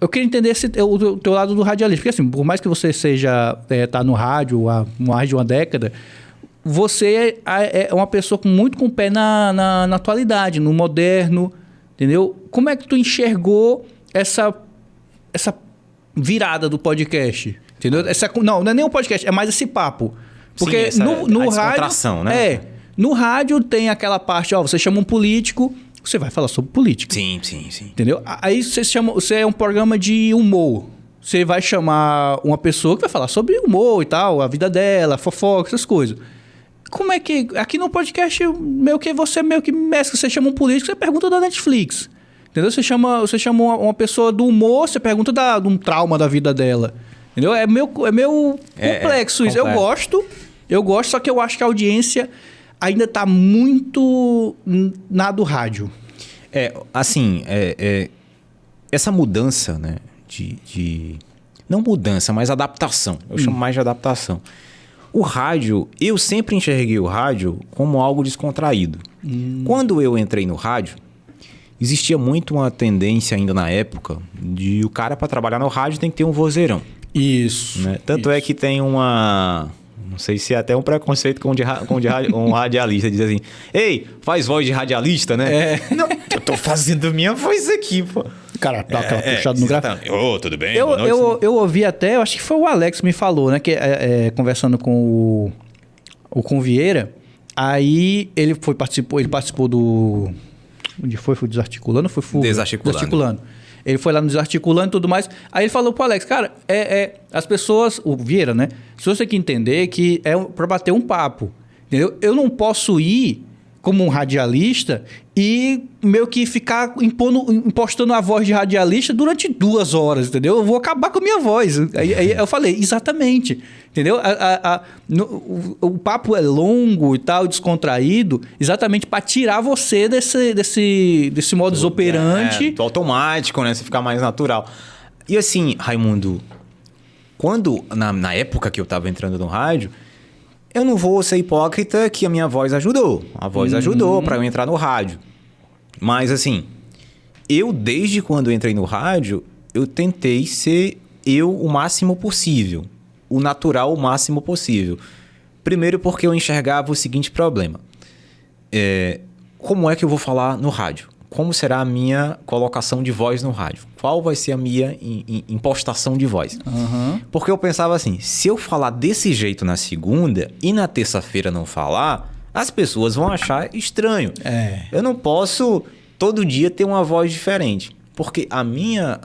eu queria entender o teu lado do radialista. Porque assim, por mais que você seja... tá no rádio há mais de uma década, você é uma pessoa muito com o pé na atualidade, no moderno, entendeu? Como é que tu enxergou essa virada do podcast? Entendeu? Não é nem um podcast, é mais esse papo. Porque sim, no rádio... né? No rádio tem aquela parte, você chama um político, você vai falar sobre política. Sim. Entendeu? Aí você é um programa de humor. Você vai chamar uma pessoa que vai falar sobre humor e tal, a vida dela, fofoca, essas coisas. Como é que... Aqui no podcast, você meio que mescla. Você chama um político, você pergunta da Netflix. Entendeu? Você chama uma pessoa do humor, você pergunta de um trauma da vida dela. Entendeu? É meio complexo isso. Eu gosto, só que eu acho que a audiência ainda está muito na do rádio. Essa mudança, né? Não mudança, mas adaptação. Eu chamo mais de adaptação. O rádio, eu sempre enxerguei o rádio como algo descontraído. Quando eu entrei no rádio, existia muito uma tendência ainda na época de o cara, para trabalhar no rádio, tem que ter um vozeirão. Isso. Né? Tanto é que tem uma... Não sei se é até um preconceito com um radialista. Diz assim, ei, faz voz de radialista, né? Não, eu tô fazendo minha voz aqui, pô. Cara, dá aquela puxada no gráfico. Tudo bem? Eu ouvi até, eu acho que foi o Alex que me falou, né? Que conversando com o Vieira, aí ele participou do... Onde foi? Foi Desarticulando? Foi Fuga? Desarticulando. Ele foi lá no Desarticulando e tudo mais. Aí ele falou pro Alex, cara, as pessoas... O Vieira, né? As pessoas têm que entender que é pra bater um papo. Entendeu? Eu não posso ir como um radialista e meio que ficar impostando a voz de radialista durante 2 horas, entendeu? Eu vou acabar com a minha voz. Aí eu falei, exatamente. Entendeu? O papo é longo e tal, descontraído, exatamente para tirar você desse modus operandi. Do automático, né? Você ficar mais natural. E assim, Raimundo, quando, na época que eu tava entrando no rádio, eu não vou ser hipócrita que a minha voz ajudou. A voz ajudou para eu entrar no rádio. Mas assim, eu desde quando eu entrei no rádio, eu tentei ser eu o máximo possível. O natural o máximo possível. Primeiro porque eu enxergava o seguinte problema. Como é que eu vou falar no rádio? Como será a minha colocação de voz no rádio? Qual vai ser a minha impostação de voz? Porque eu pensava assim, se eu falar desse jeito na segunda e na terça-feira não falar, as pessoas vão achar estranho. Eu não posso todo dia ter uma voz diferente. Porque a minha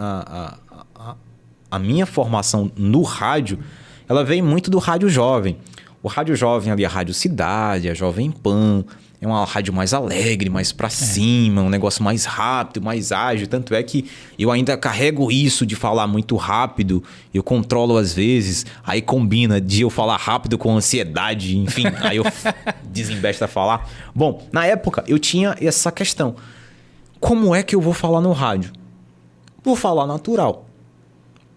formação no rádio, ela vem muito do rádio jovem. O rádio jovem ali, a Rádio Cidade, a Jovem Pan... É uma rádio mais alegre, mais pra cima, um negócio mais rápido, mais ágil. Tanto é que eu ainda carrego isso de falar muito rápido. Eu controlo às vezes, aí combina de eu falar rápido com ansiedade, enfim. Aí eu desembesto a falar. Bom, na época eu tinha essa questão. Como é que eu vou falar no rádio? Vou falar natural.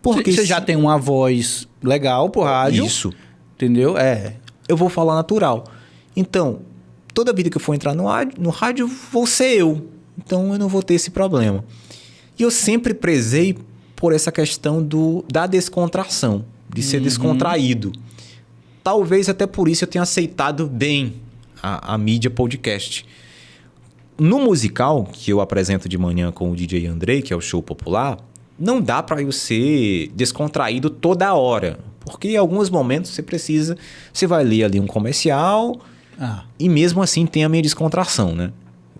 Porque você já tem uma voz legal pro rádio. Isso. Entendeu? Eu vou falar natural. Então... Toda vida que eu for entrar no rádio, vou ser eu. Então, eu não vou ter esse problema. E eu sempre prezei por essa questão da descontração, de ser descontraído. Talvez até por isso eu tenha aceitado bem a mídia podcast. No musical, que eu apresento de manhã com o DJ Andrei, que é o show popular, não dá para eu ser descontraído toda hora. Porque em alguns momentos você vai ler ali um comercial... E mesmo assim tem a minha descontração, né?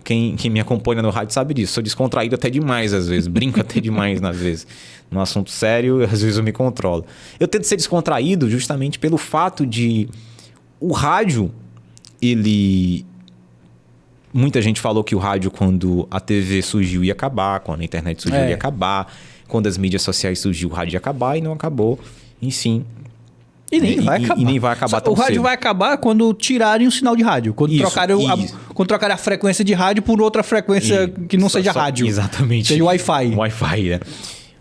Quem me acompanha no rádio sabe disso. Sou descontraído até demais às vezes. Brinco até demais às vezes. Num assunto sério, às vezes eu me controlo. Eu tento ser descontraído justamente pelo fato de... O rádio, ele... Muita gente falou que o rádio, quando a TV surgiu, ia acabar. Quando a internet surgiu, ia acabar. Quando as mídias sociais surgiu, o rádio ia acabar e não acabou. Enfim... E nem vai acabar. E nem vai acabar tão cedo. O rádio vai acabar quando tirarem o sinal de rádio. Quando trocarem a frequência de rádio por outra frequência que não seja rádio. Exatamente. Seja Wi-Fi. Wi-Fi, né?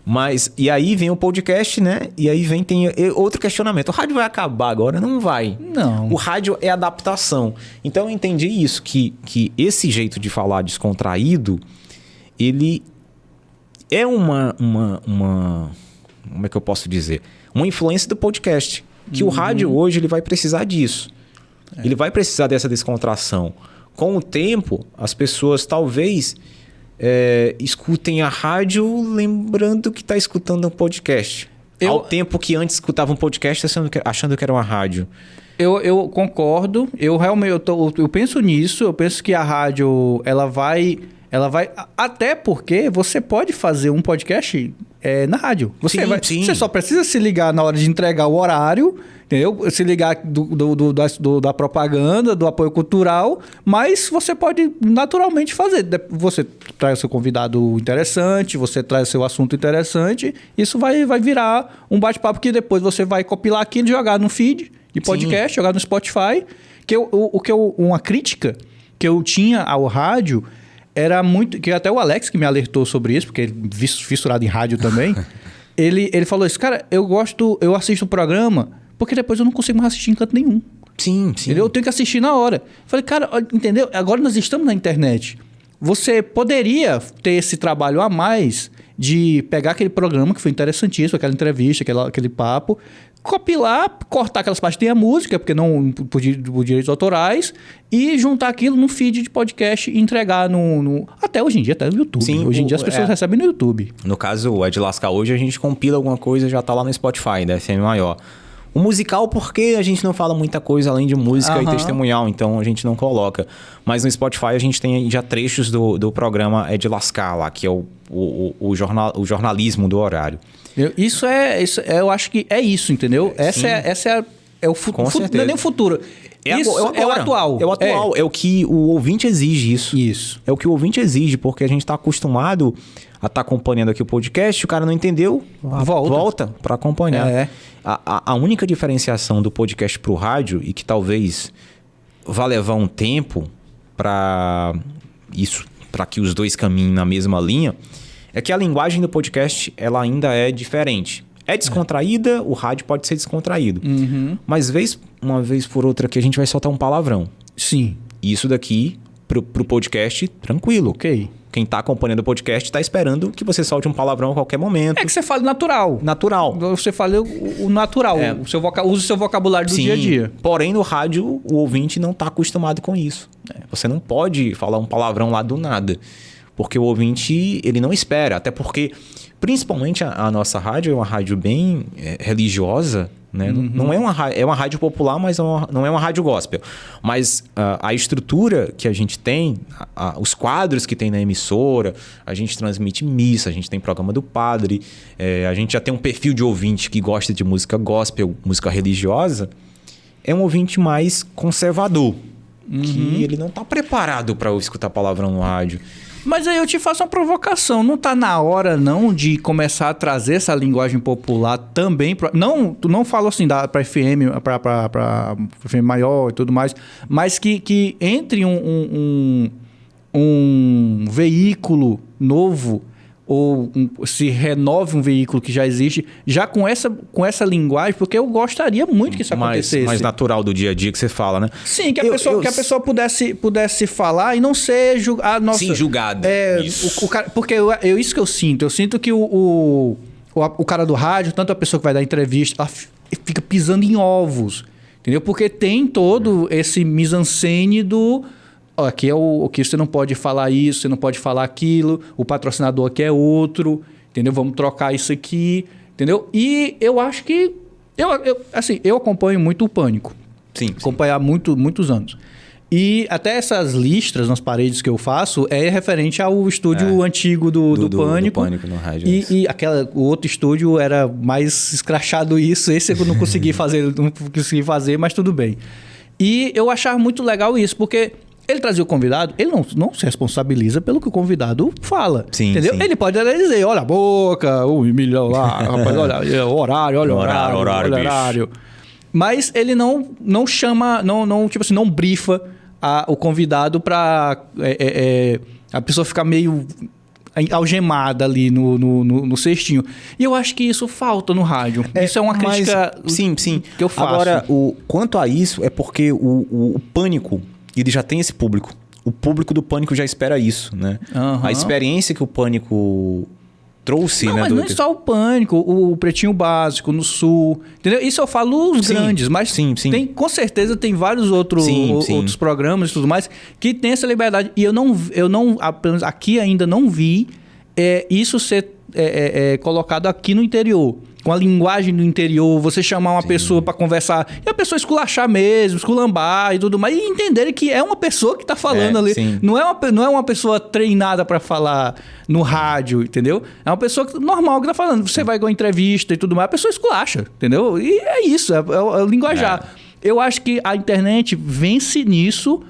Mas, e aí vem o podcast, né? E aí tem outro questionamento. O rádio vai acabar agora? Não vai. Não. O rádio é adaptação. Então eu entendi isso, que esse jeito de falar descontraído, ele é uma como é que eu posso dizer? Uma influência do podcast. Que o rádio hoje ele vai precisar disso. Ele vai precisar dessa descontração. Com o tempo, as pessoas talvez escutem a rádio lembrando que está escutando um podcast. Ao tempo que antes escutava um podcast achando que era uma rádio. Eu concordo. Eu realmente eu penso nisso. Eu penso que a rádio ela vai até porque você pode fazer um podcast na rádio. Você só precisa se ligar na hora de entregar o horário, entendeu? Se ligar da propaganda, do apoio cultural, mas você pode naturalmente fazer. Você traz seu convidado interessante, você traz seu assunto interessante, isso vai virar um bate-papo que depois você vai compilar aquilo e jogar no feed de podcast, jogar no Spotify. Uma crítica que eu tinha ao rádio era muito... Que até o Alex que me alertou sobre isso, porque ele é fissurado em rádio também. ele falou isso, cara, eu assisto o programa porque depois eu não consigo mais assistir em canto nenhum. Sim. Entendeu? Eu tenho que assistir na hora. Falei, cara, entendeu? Agora nós estamos na internet. Você poderia ter esse trabalho a mais de pegar aquele programa que foi interessantíssimo, aquela entrevista, aquele papo, compilar, cortar aquelas partes que tem a música, porque não por direitos autorais, e juntar aquilo no feed de podcast e entregar até hoje em dia, até no YouTube. Sim, hoje em dia as pessoas recebem no YouTube. No caso, o Ed Lascar, hoje a gente compila alguma coisa, já tá lá no Spotify, da FM Maior. O musical, porque a gente não fala muita coisa além de música e testemunhal, então a gente não coloca. Mas no Spotify a gente tem já trechos do programa Ed Lascar lá, que é o jornalismo do horário. Eu acho que é isso, entendeu? Essa é o futuro. Não é nem o futuro. É o atual. É o atual. É o que o ouvinte exige isso. É o que o ouvinte exige, porque a gente está acostumado a estar acompanhando aqui o podcast, o cara não entendeu, volta para acompanhar. A única diferenciação do podcast para o rádio, e que talvez vá levar um tempo para que os dois caminhem na mesma linha, é que a linguagem do podcast ela ainda é diferente. É descontraída, o rádio pode ser descontraído. Mas uma vez por outra aqui a gente vai soltar um palavrão. Sim. Isso daqui, pro podcast, tranquilo. Ok. Quem tá acompanhando o podcast tá esperando que você solte um palavrão a qualquer momento. É que você fale natural. Você fale o natural. Use o seu vocabulário do dia a dia. Porém, no rádio, o ouvinte não tá acostumado com isso. Você não pode falar um palavrão lá do nada. Porque o ouvinte, ele não espera. Até porque, principalmente a nossa rádio é uma rádio bem religiosa, né? Não é uma rádio popular, mas não é uma rádio gospel. Mas a estrutura que a gente tem, os quadros que tem na emissora, a gente transmite missa, a gente tem programa do padre, a gente já tem um perfil de ouvinte que gosta de música gospel, música religiosa, é um ouvinte mais conservador, que ele não está preparado para escutar palavrão no rádio. Mas aí eu te faço uma provocação. Não tá na hora, não, de começar a trazer essa linguagem popular também? Tu não fala assim para FM, para FM maior e tudo mais, mas que entre um veículo novo ou se renove um veículo que já existe, já com essa linguagem, porque eu gostaria muito que isso acontecesse. Mais natural do dia a dia que você fala, né? Sim, que a pessoa pudesse falar e não ser julgada. Sim, julgada. Isso. Porque isso que eu sinto. Eu sinto que o cara do rádio, tanto a pessoa que vai dar entrevista, ela fica pisando em ovos, entendeu? Porque tem todo esse mise-en-scène do... Aqui é o que você não pode falar isso, você não pode falar aquilo, o patrocinador aqui é outro, entendeu? Vamos trocar isso aqui, entendeu? E eu acho que... Eu acompanho muito o Pânico. Sim. Acompanho há muitos anos. E até essas listras nas paredes que eu faço é referente ao estúdio antigo do Pânico. Do Pânico no rádio. E o outro estúdio era mais escrachado isso. Esse eu não consegui fazer, mas tudo bem. E eu achava muito legal isso, porque... Ele trazia o convidado, ele não se responsabiliza pelo que o convidado fala. Sim, entendeu? Sim. Ele pode até dizer, olha a boca, o milhão lá, rapaz, olha o horário, olha o horário. Mas ele não chama, tipo assim, não brifa o convidado para a pessoa ficar meio algemada ali no cestinho. E eu acho que isso falta no rádio. Isso é uma crítica sim. que eu faço. Agora, quanto a isso, é porque o Pânico... ele já tem esse público. O público do Pânico já espera isso, né? A experiência que o Pânico trouxe, Não, né? mas não é só o Pânico, o Pretinho Básico no Sul, entendeu? Isso eu falo os grandes, mas sim. Tem, com certeza tem vários outros programas e tudo mais que tem essa liberdade. E eu não apenas aqui ainda não vi isso ser colocado aqui no interior. Com a linguagem do interior, você chamar uma pessoa para conversar e a pessoa esculachar mesmo, esculambar e tudo mais, e entenderem que é uma pessoa que tá falando ali. Sim. Não é uma pessoa treinada para falar no rádio, entendeu? É uma pessoa normal que tá falando. Você vai com uma entrevista e tudo mais, a pessoa esculacha, entendeu? E é isso, é o linguajar. Eu acho que a internet vence nisso.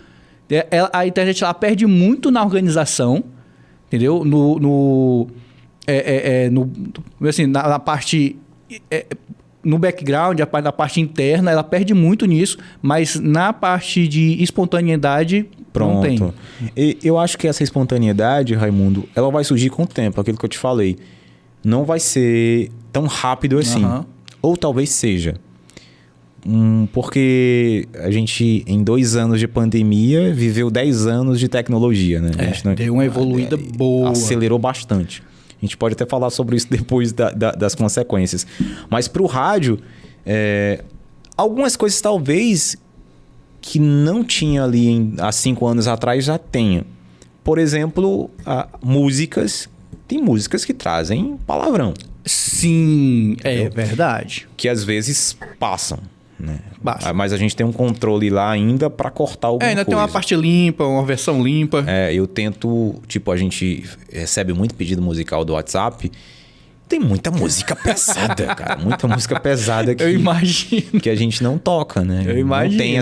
A internet ela perde muito na organização, entendeu? Assim, na parte... no background, na parte interna, ela perde muito nisso, mas na parte de espontaneidade, não tem. Eu acho que essa espontaneidade, Raimundo, ela vai surgir com o tempo, aquilo que eu te falei. Não vai ser tão rápido assim. Ou talvez seja. Porque a gente, em 2 anos de pandemia, viveu 10 anos de tecnologia, né? A gente deu uma evoluída boa. Acelerou bastante. A gente pode até falar sobre isso depois das consequências. Mas para o rádio, algumas coisas talvez que não tinha ali há 5 anos atrás já tenha. Por exemplo, músicas. Tem músicas que trazem palavrão. Sim, é verdade. Que às vezes passam. Né? Mas a gente tem um controle lá ainda para cortar alguma coisa. Ainda tem uma parte limpa, uma versão limpa. Eu tento... Tipo, a gente recebe muito pedido musical do WhatsApp. Tem muita música pesada, cara. Muita música pesada que... Eu imagino. Que a gente não toca, né? Eu imagino. Não tem